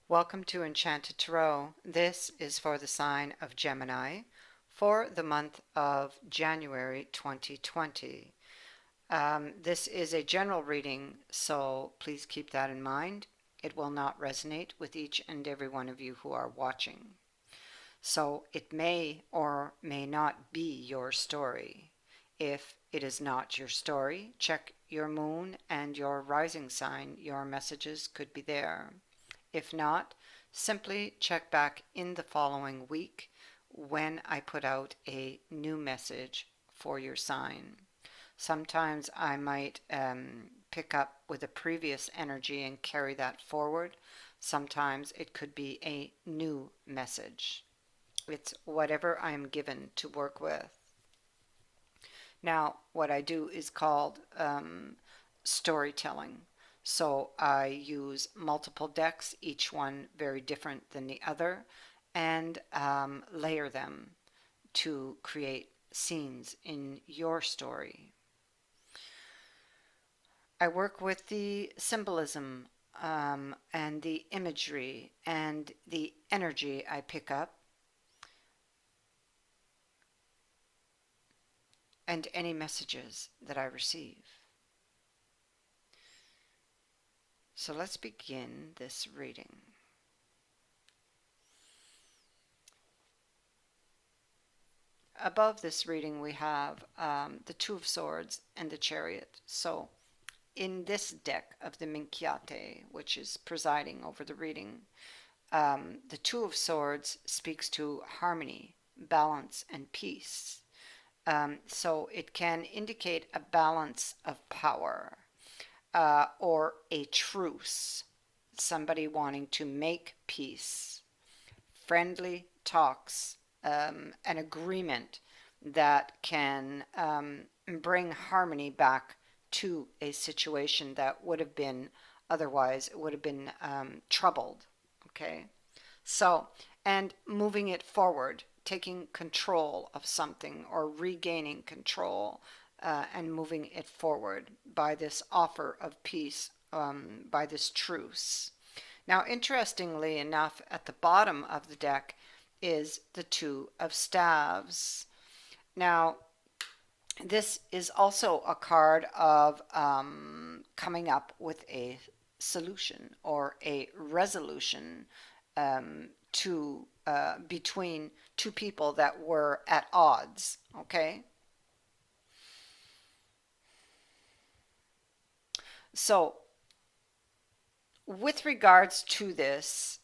Welcome to Enchanted Tarot. This is for the sign of Gemini for the month of January 2020. This is a general reading, so please keep that in mind. It will not resonate with each and every one of you who are watching. So it may or may not be your story. If it is not your story, check your moon and your rising sign. Your messages could be there. If not, simply check back in the following week when I put out a new message for your sign. Sometimes I might pick up with a previous energy and carry that forward. Sometimes it could be a new message. It's whatever I'm given to work with. Now, what I do is called storytelling. So I use multiple decks, each one very different than the other, and layer them to create scenes in your story. I work with the symbolism and the imagery and the energy I pick up and any messages that I receive. So let's begin this reading. Above this reading we have the Two of Swords and the Chariot. So in this deck of the Minchiate, which is presiding over the reading, the Two of Swords speaks to harmony, balance, and peace. So it can indicate a balance of power or a truce, somebody wanting to make peace, friendly talks, an agreement that can bring harmony back to a situation that would have been otherwise, it would have been troubled. Okay, so, and moving it forward, taking control of something or regaining control and moving it forward by this offer of peace, by this truce. Now, interestingly enough, at the bottom of the deck is the Two of Staves. Now, this is also a card of coming up with a solution or a resolution to between two people that were at odds. Okay, so with regards to this,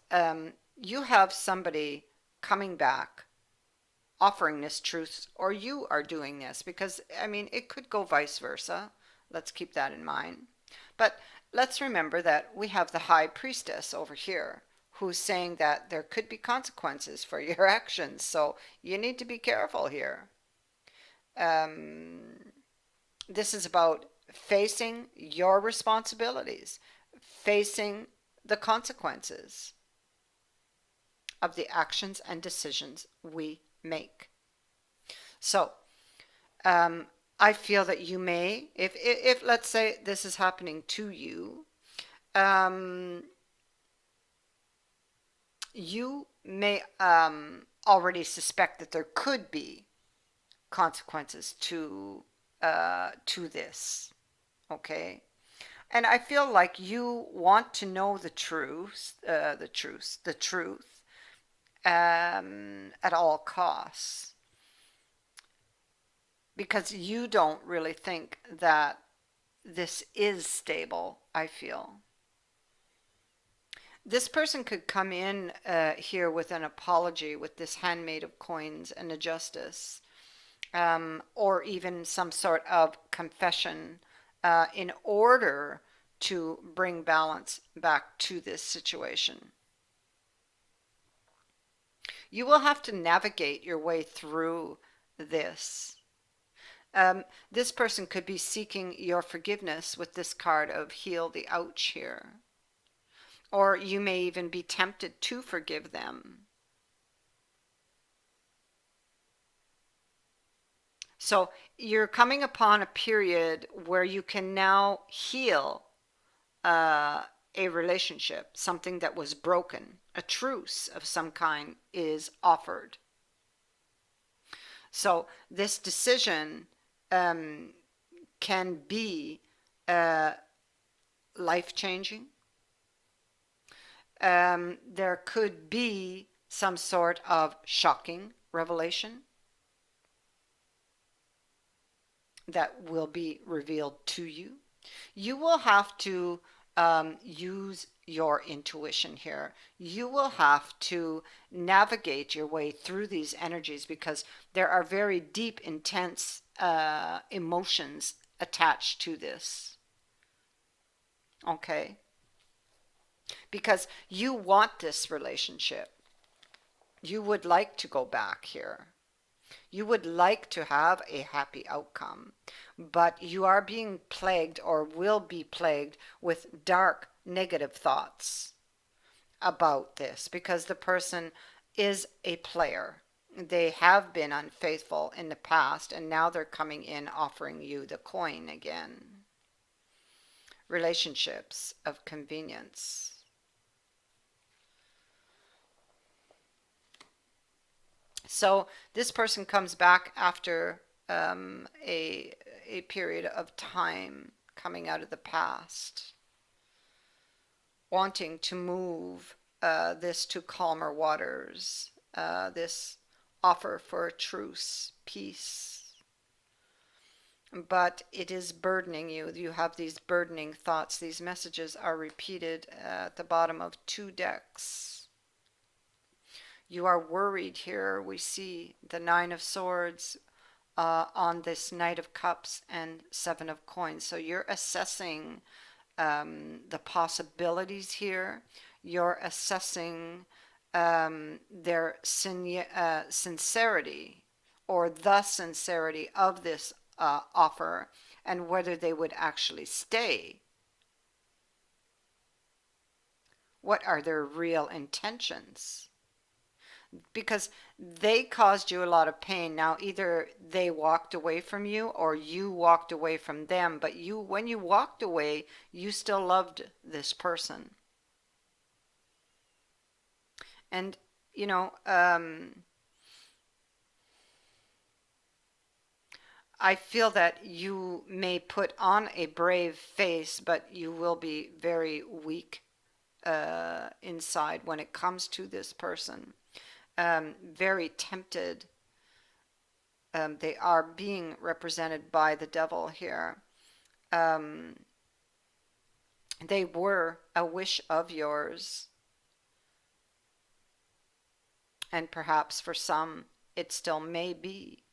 you have somebody coming back offering this truth, or you are doing this, because I mean it could go vice versa. Let's keep that in mind. But let's remember that we have the High Priestess over here who's saying that there could be consequences for your actions, so you need to be careful here. This is about facing your responsibilities, facing the consequences of the actions and decisions we make. So, I feel that you may, if let's say this is happening to you, you may already suspect that there could be consequences to this. Okay, and I feel like you want to know the truth, the truth, at all costs, because you don't really think that this is stable, I feel. This person could come in here with an apology with this handmaid of coins and a justice, or even some sort of confession in order to bring balance back to this situation. You will have to navigate your way through this. This person could be seeking your forgiveness with this card of heal the ouch here. Or you may even be tempted to forgive them. So you're coming upon a period where you can now heal a relationship, something that was broken, a truce of some kind is offered. So this decision can be life-changing. There could be some sort of shocking revelation that will be revealed to you. You will have to use your intuition here. You will have to navigate your way through these energies because there are very deep, intense emotions attached to this. Okay? Because you want this relationship. You would like to go back here. You would like to have a happy outcome, but you are being plagued or will be plagued with dark, negative thoughts about this because the person is a player. They have been unfaithful in the past and now they're coming in offering you the coin again. Relationships of convenience. So this person comes back after a period of time coming out of the past, wanting to move this to calmer waters, this offer for a truce, peace. But it is burdening you. You have these burdening thoughts. These messages are repeated at the bottom of 2 decks. You are worried here. We see the 9 of Swords on this Knight of Cups and 7 of Coins. So you're assessing the possibilities here. You're assessing their sincerity or the sincerity of this offer and whether they would actually stay. What are their real intentions? Because they caused you a lot of pain. Now either they walked away from you or you walked away from them, but you, when you walked away, you still loved this person. And you know, I feel that you may put on a brave face, but you will be very weak inside when it comes to this person. Very tempted. They are being represented by the devil here. They were a wish of yours, and perhaps for some it still may be.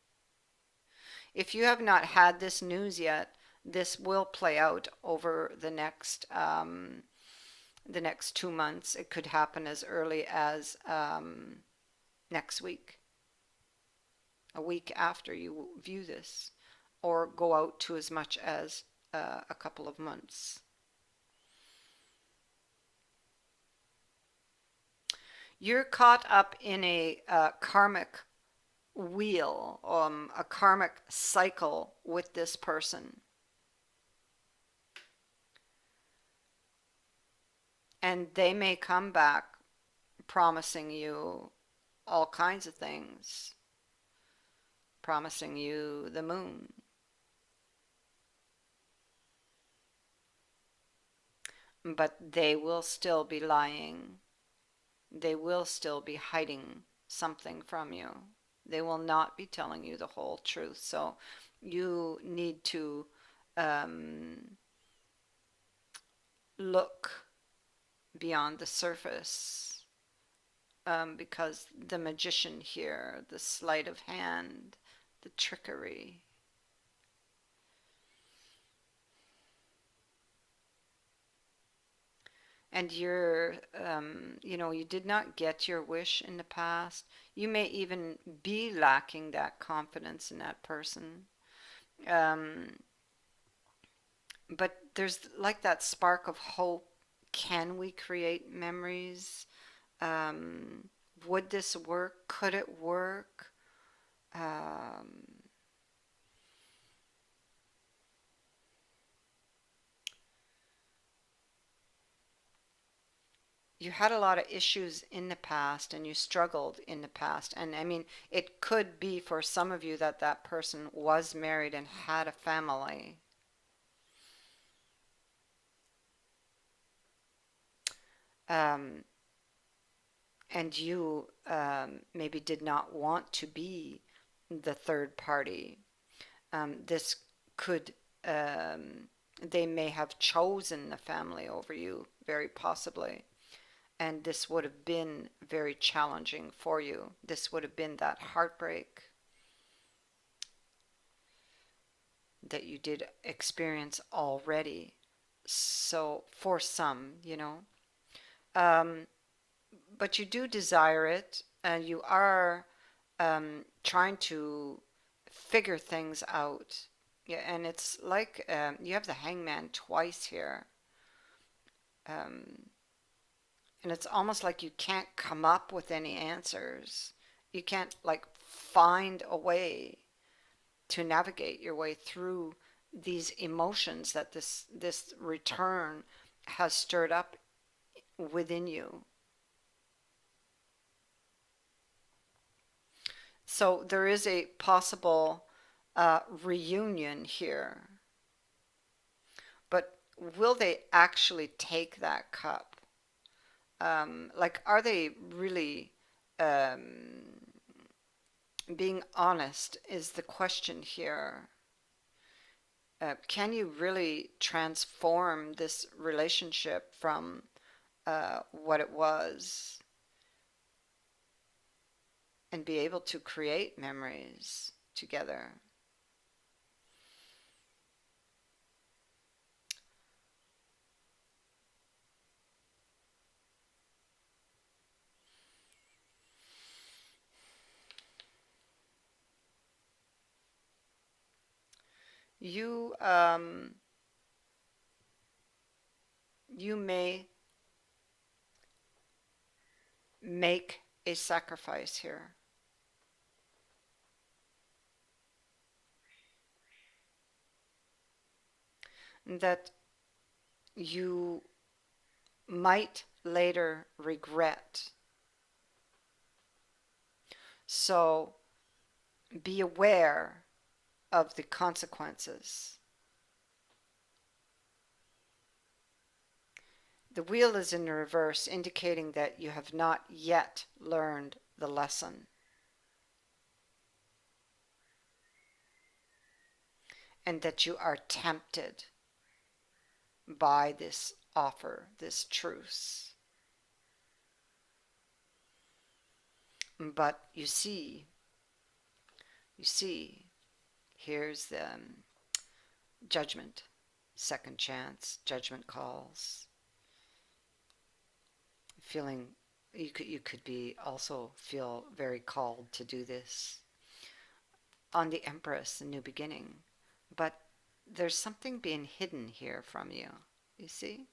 If you have not had this news yet, this will play out over the next 2 months. It could happen as early as next week, a week after you view this, or go out to as much as a couple of months. You're caught up in a karmic wheel, a karmic cycle with this person. And they may come back promising you all kinds of things, promising you the moon. But they will still be lying. They will still be hiding something from you. They will not be telling you the whole truth. So you need to look beyond the surface, because the magician here, the sleight of hand, the trickery. And you're, you did not get your wish in the past. You may even be lacking that confidence in that person. Um, but there's like that spark of hope. Can we create memories? Um, would this work? Could it work? Um, you had a lot of issues in the past and you struggled in the past. And I mean, it could be for some of you that that person was married and had a family. Um, and you maybe did not want to be the third party. This could, they may have chosen the family over you, very possibly. And this would have been very challenging for you. This would have been that heartbreak that you did experience already. So, for some, um, but you do desire it, and you are trying to figure things out. Yeah, and it's like you have the hangman twice here. Um, and it's almost like you can't come up with any answers. You can't like find a way to navigate your way through these emotions that this return has stirred up within you. So there is a possible reunion here, but will they actually take that cup? Like, are they really being honest? Is the question here. Can you really transform this relationship from what it was and be able to create memories together? You you may make a sacrifice here. That you might later regret. So be aware of the consequences. The wheel is in the reverse, indicating that you have not yet learned the lesson and that you are tempted by this offer, this truce. But you see, here's the judgment, second chance, judgment calls. Feeling you could be also feel very called to do this on the Empress, the new beginning. But there's something being hidden here from you. You see?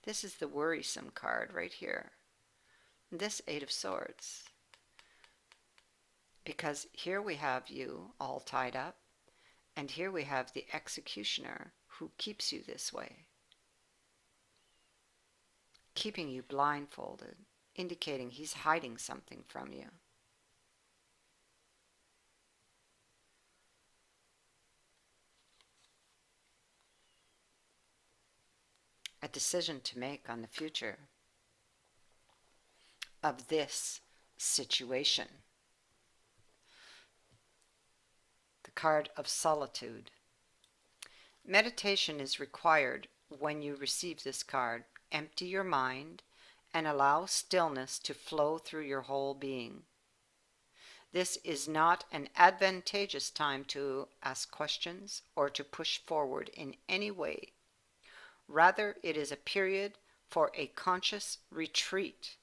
This is the worrisome card right here. This Eight of Swords. Because here we have you all tied up, and here we have the executioner who keeps you this way, keeping you blindfolded, indicating he's hiding something from you. A decision to make on the future of this situation. The card of solitude. Meditation is required when you receive this card. Empty your mind and allow stillness to flow through your whole being. This is not an advantageous time to ask questions or to push forward in any way. Rather, it is a period for a conscious retreat.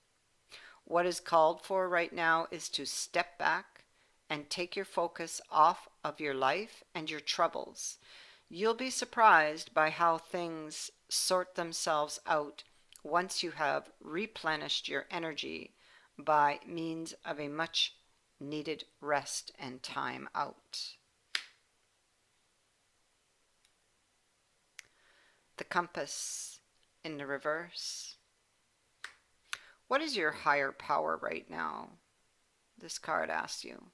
What is called for right now is to step back and take your focus off of your life and your troubles. You'll be surprised by how things sort themselves out once you have replenished your energy by means of a much needed rest and time out. The compass in the reverse. What is your higher power right now? This card asks you.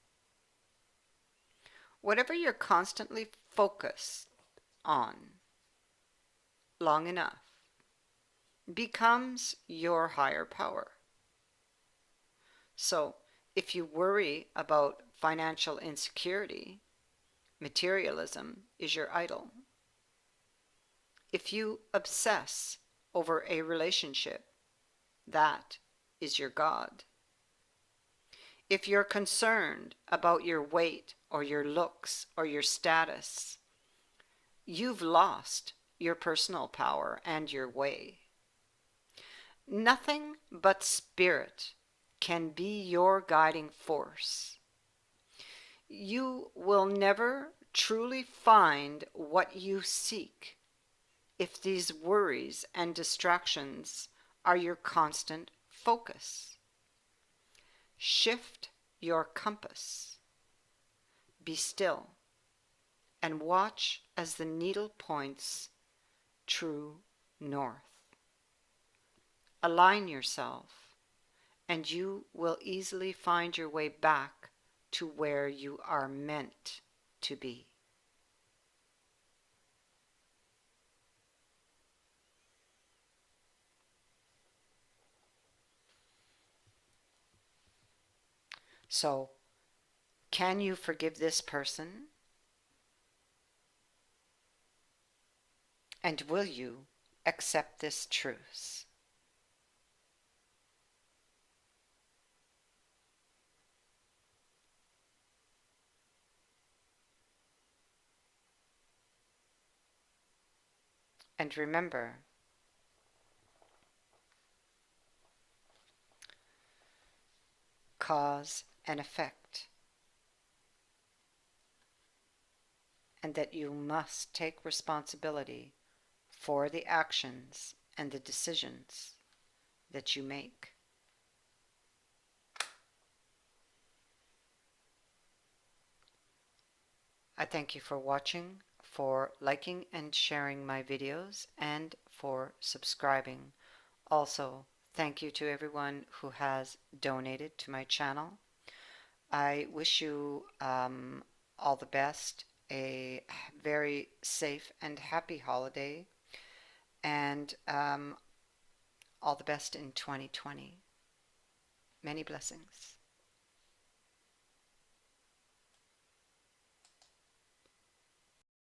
Whatever you're constantly focused on long enough becomes your higher power. So if you worry about financial insecurity, materialism is your idol. If you obsess over a relationship, that is your God. If you're concerned about your weight or your looks or your status, you've lost your personal power and your way. Nothing but spirit can be your guiding force. You will never truly find what you seek if these worries and distractions are your constant focus. Shift your compass. Be still and watch as the needle points true north. Align yourself, and you will easily find your way back to where you are meant to be. So, can you forgive this person? And will you accept this truce? And remember, cause and effect, and that you must take responsibility for the actions and the decisions that you make. I thank you for watching, for liking and sharing my videos, and for subscribing. Also, thank you to everyone who has donated to my channel. I wish you all the best, a very safe and happy holiday, and all the best in 2020. Many blessings.